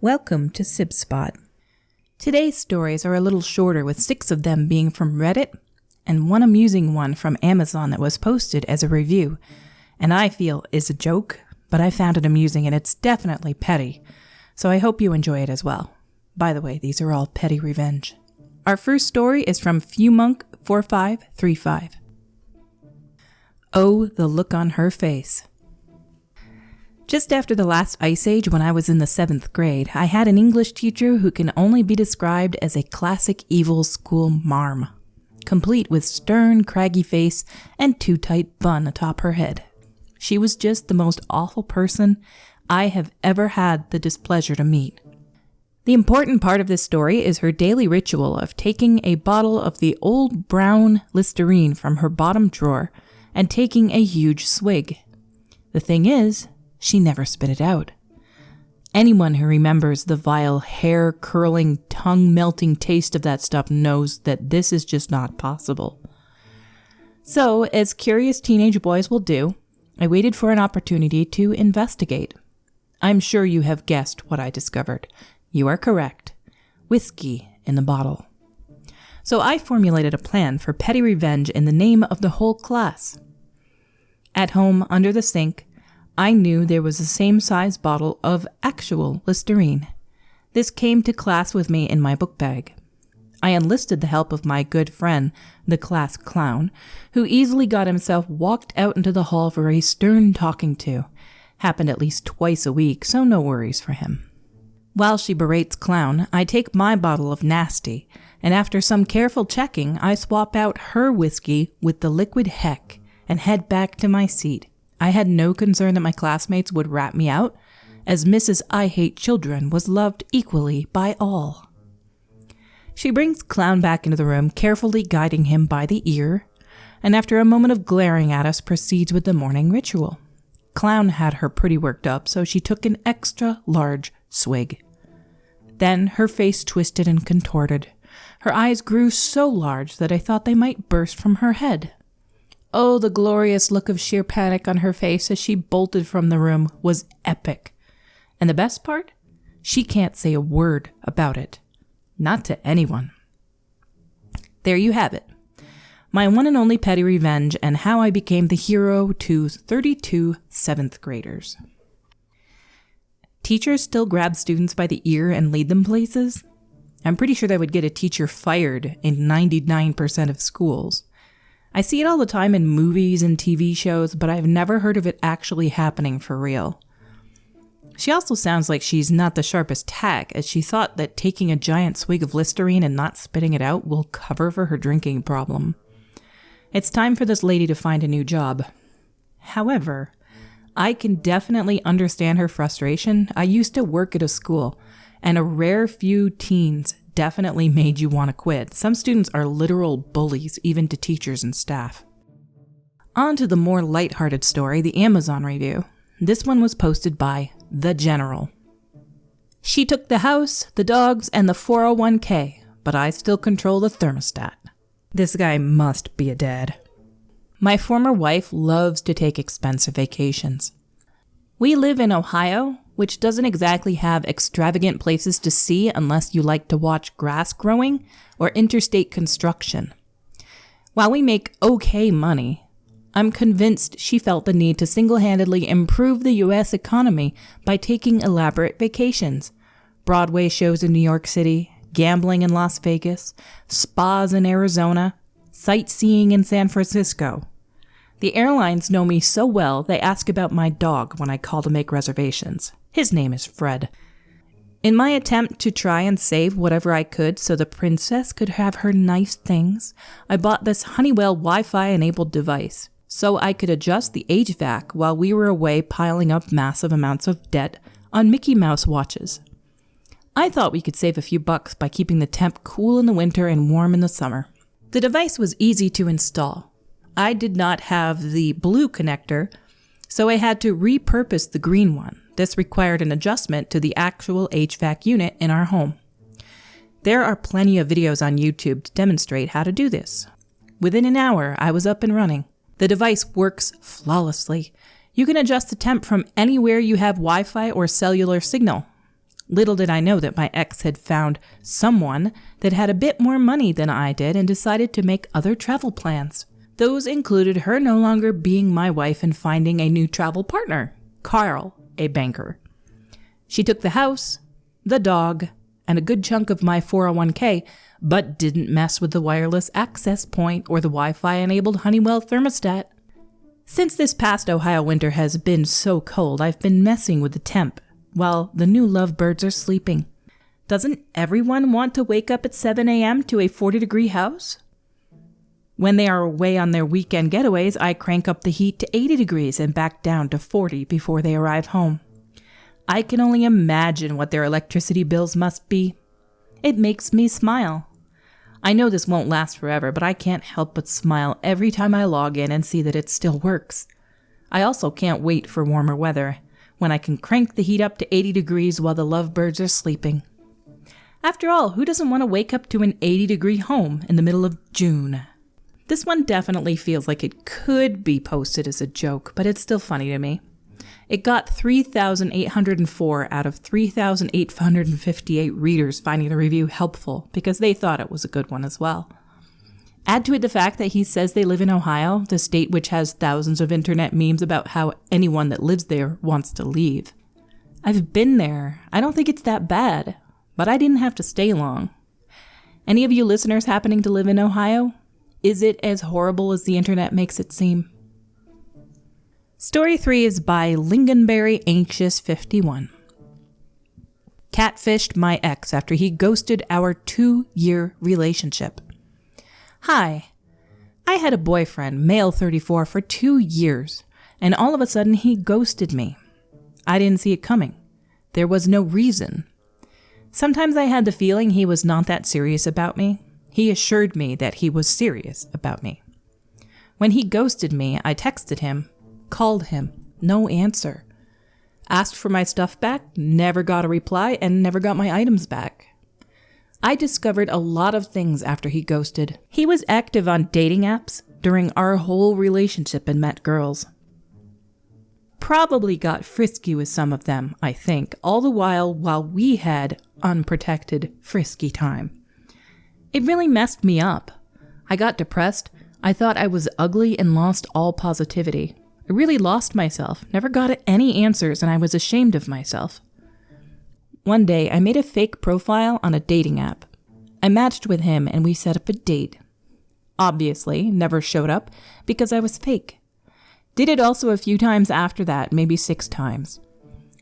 Welcome to SibSpot. Today's stories are a little shorter, with 6 of them being from Reddit and one amusing one from Amazon that was posted as a review, and I feel is a joke, but I found it amusing and it's definitely petty, so I hope you enjoy it as well. By the way, these are all petty revenge. Our first story is from FewMonk4535. Oh, the look on her face. Just after the last ice age, when I was in the 7th grade, I had an English teacher who can only be described as a classic evil school marm, complete with stern, craggy face and too tight bun atop her head. She was just the most awful person I have ever had the displeasure to meet. The important part of this story is her daily ritual of taking a bottle of the old brown Listerine from her bottom drawer and taking a huge swig. The thing is, she never spit it out. Anyone who remembers the vile, hair-curling, tongue-melting taste of that stuff knows that this is just not possible. So, as curious teenage boys will do, I waited for an opportunity to investigate. I'm sure you have guessed what I discovered. You are correct. Whiskey in the bottle. So I formulated a plan for petty revenge in the name of the whole class. At home, under the sink, I knew there was the same size bottle of actual Listerine. This came to class with me in my book bag. I enlisted the help of my good friend, the class clown, who easily got himself walked out into the hall for a stern talking to. Happened at least twice a week, so no worries for him. While she berates Clown, I take my bottle of Nasty, and after some careful checking, I swap out her whiskey with the liquid heck and head back to my seat. I had no concern that my classmates would rat me out, as Mrs. I Hate Children was loved equally by all. She brings Clown back into the room, carefully guiding him by the ear, and after a moment of glaring at us, proceeds with the morning ritual. Clown had her pretty worked up, so she took an extra large swig. Then her face twisted and contorted. Her eyes grew so large that I thought they might burst from her head. Oh, the glorious look of sheer panic on her face as she bolted from the room was epic. And the best part? She can't say a word about it. Not to anyone. There you have it. My one and only petty revenge and how I became the hero to 32 7th graders. Teachers still grab students by the ear and lead them places? I'm pretty sure that would get a teacher fired in 99% of schools. I see it all the time in movies and TV shows, but I've never heard of it actually happening for real. She also sounds like she's not the sharpest tack, as she thought that taking a giant swig of Listerine and not spitting it out will cover for her drinking problem. It's time for this lady to find a new job. However, I can definitely understand her frustration. I used to work at a school, and a rare few teens definitely made you want to quit. Some students are literal bullies, even to teachers and staff. On to the more lighthearted story, the Amazon review. This one was posted by The General. She took the house, the dogs, and the 401k, but I still control the thermostat. This guy must be a dad. My former wife loves to take expensive vacations. We live in Ohio, which doesn't exactly have extravagant places to see unless you like to watch grass growing or interstate construction. While we make okay money, I'm convinced she felt the need to single-handedly improve the U.S. economy by taking elaborate vacations. Broadway shows in New York City, gambling in Las Vegas, spas in Arizona, sightseeing in San Francisco. The airlines know me so well, they ask about my dog when I call to make reservations. His name is Fred. In my attempt to try and save whatever I could so the princess could have her nice things, I bought this Honeywell Wi-Fi enabled device so I could adjust the HVAC while we were away piling up massive amounts of debt on Mickey Mouse watches. I thought we could save a few bucks by keeping the temp cool in the winter and warm in the summer. The device was easy to install. I did not have the blue connector, so I had to repurpose the green one. This required an adjustment to the actual HVAC unit in our home. There are plenty of videos on YouTube to demonstrate how to do this. Within an hour, I was up and running. The device works flawlessly. You can adjust the temp from anywhere you have Wi-Fi or cellular signal. Little did I know that my ex had found someone that had a bit more money than I did and decided to make other travel plans. Those included her no longer being my wife and finding a new travel partner, Carl, a banker. She took the house, the dog, and a good chunk of my 401k, but didn't mess with the wireless access point or the Wi-Fi-enabled Honeywell thermostat. Since this past Ohio winter has been so cold, I've been messing with the temp while the new lovebirds are sleeping. Doesn't everyone want to wake up at 7 a.m. to a 40-degree house? When they are away on their weekend getaways, I crank up the heat to 80 degrees and back down to 40 before they arrive home. I can only imagine what their electricity bills must be. It makes me smile. I know this won't last forever, but I can't help but smile every time I log in and see that it still works. I also can't wait for warmer weather, when I can crank the heat up to 80 degrees while the lovebirds are sleeping. After all, who doesn't want to wake up to an 80-degree home in the middle of June? This one definitely feels like it could be posted as a joke, but it's still funny to me. It got 3,804 out of 3,858 readers finding the review helpful because they thought it was a good one as well. Add to it the fact that he says they live in Ohio, the state which has thousands of internet memes about how anyone that lives there wants to leave. I've been there. I don't think it's that bad, but I didn't have to stay long. Any of you listeners happening to live in Ohio? Is it as horrible as the internet makes it seem? Story 3 is by Lingonberry Anxious 51. Catfished my ex after he ghosted our 2-year relationship. Hi, I had a boyfriend, male 34, for 2 years, and all of a sudden he ghosted me. I didn't see it coming. There was no reason. Sometimes I had the feeling he was not that serious about me. He assured me that he was serious about me. When he ghosted me, I texted him, called him, no answer. Asked for my stuff back, never got a reply, and never got my items back. I discovered a lot of things after he ghosted. He was active on dating apps during our whole relationship and met girls. Probably got frisky with some of them, I think, all the while we had unprotected, frisky time. It really messed me up. I got depressed. I thought I was ugly and lost all positivity. I really lost myself, never got any answers, and I was ashamed of myself. One day, I made a fake profile on a dating app. I matched with him and we set up a date. Obviously, never showed up because I was fake. Did it also a few times after that, maybe 6 times.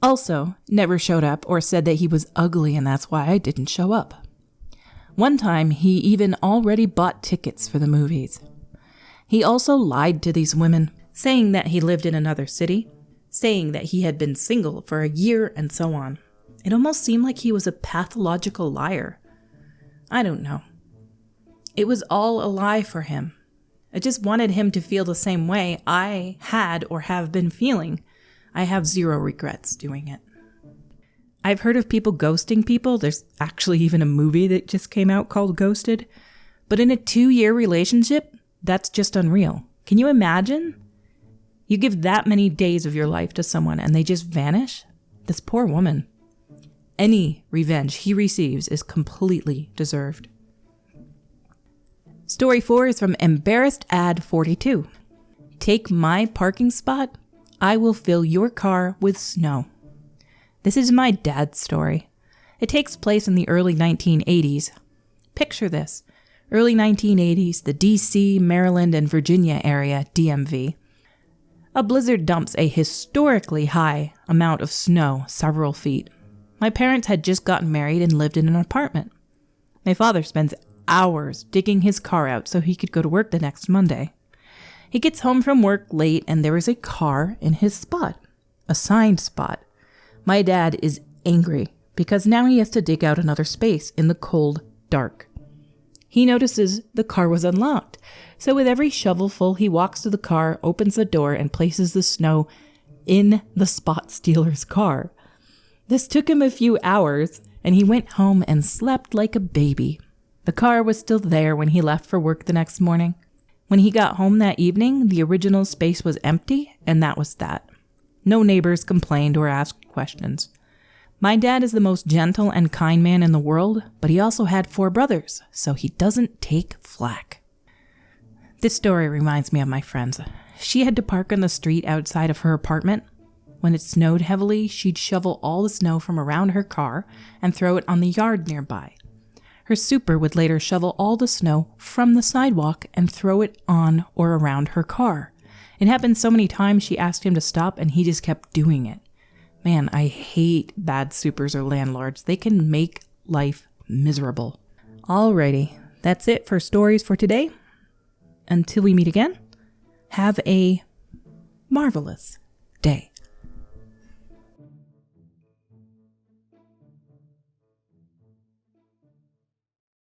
Also, never showed up or said that he was ugly and that's why I didn't show up. One time, he even already bought tickets for the movies. He also lied to these women, saying that he lived in another city, saying that he had been single for a year, and so on. It almost seemed like he was a pathological liar. I don't know. It was all a lie for him. I just wanted him to feel the same way I had or have been feeling. I have 0 regrets doing it. I've heard of people ghosting people. There's actually even a movie that just came out called Ghosted. But in a 2-year relationship, that's just unreal. Can you imagine? You give that many days of your life to someone and they just vanish? This poor woman. Any revenge he receives is completely deserved. Story 4 is from Embarrassed Ad 42. Take my parking spot. I will fill your car with snow. This is my dad's story. It takes place in the early 1980s. Picture this. Early 1980s, the DC, Maryland, and Virginia area, DMV. A blizzard dumps a historically high amount of snow, several feet. My parents had just gotten married and lived in an apartment. My father spends hours digging his car out so he could go to work the next Monday. He gets home from work late and there is a car in his spot. Assigned spot. My dad is angry because now he has to dig out another space in the cold dark. He notices the car was unlocked, so with every shovelful he walks to the car, opens the door, and places the snow in the spot stealer's car. This took him a few hours, and he went home and slept like a baby. The car was still there when he left for work the next morning. When he got home that evening, the original space was empty, and that was that. No neighbors complained or asked questions. My dad is the most gentle and kind man in the world, but he also had 4 brothers, so he doesn't take flack. This story reminds me of my friends. She had to park on the street outside of her apartment. When it snowed heavily, she'd shovel all the snow from around her car and throw it on the yard nearby. Her super would later shovel all the snow from the sidewalk and throw it on or around her car. It happened so many times she asked him to stop and he just kept doing it. Man, I hate bad supers or landlords. They can make life miserable. Alrighty, that's it for stories for today. Until we meet again, have a marvelous day.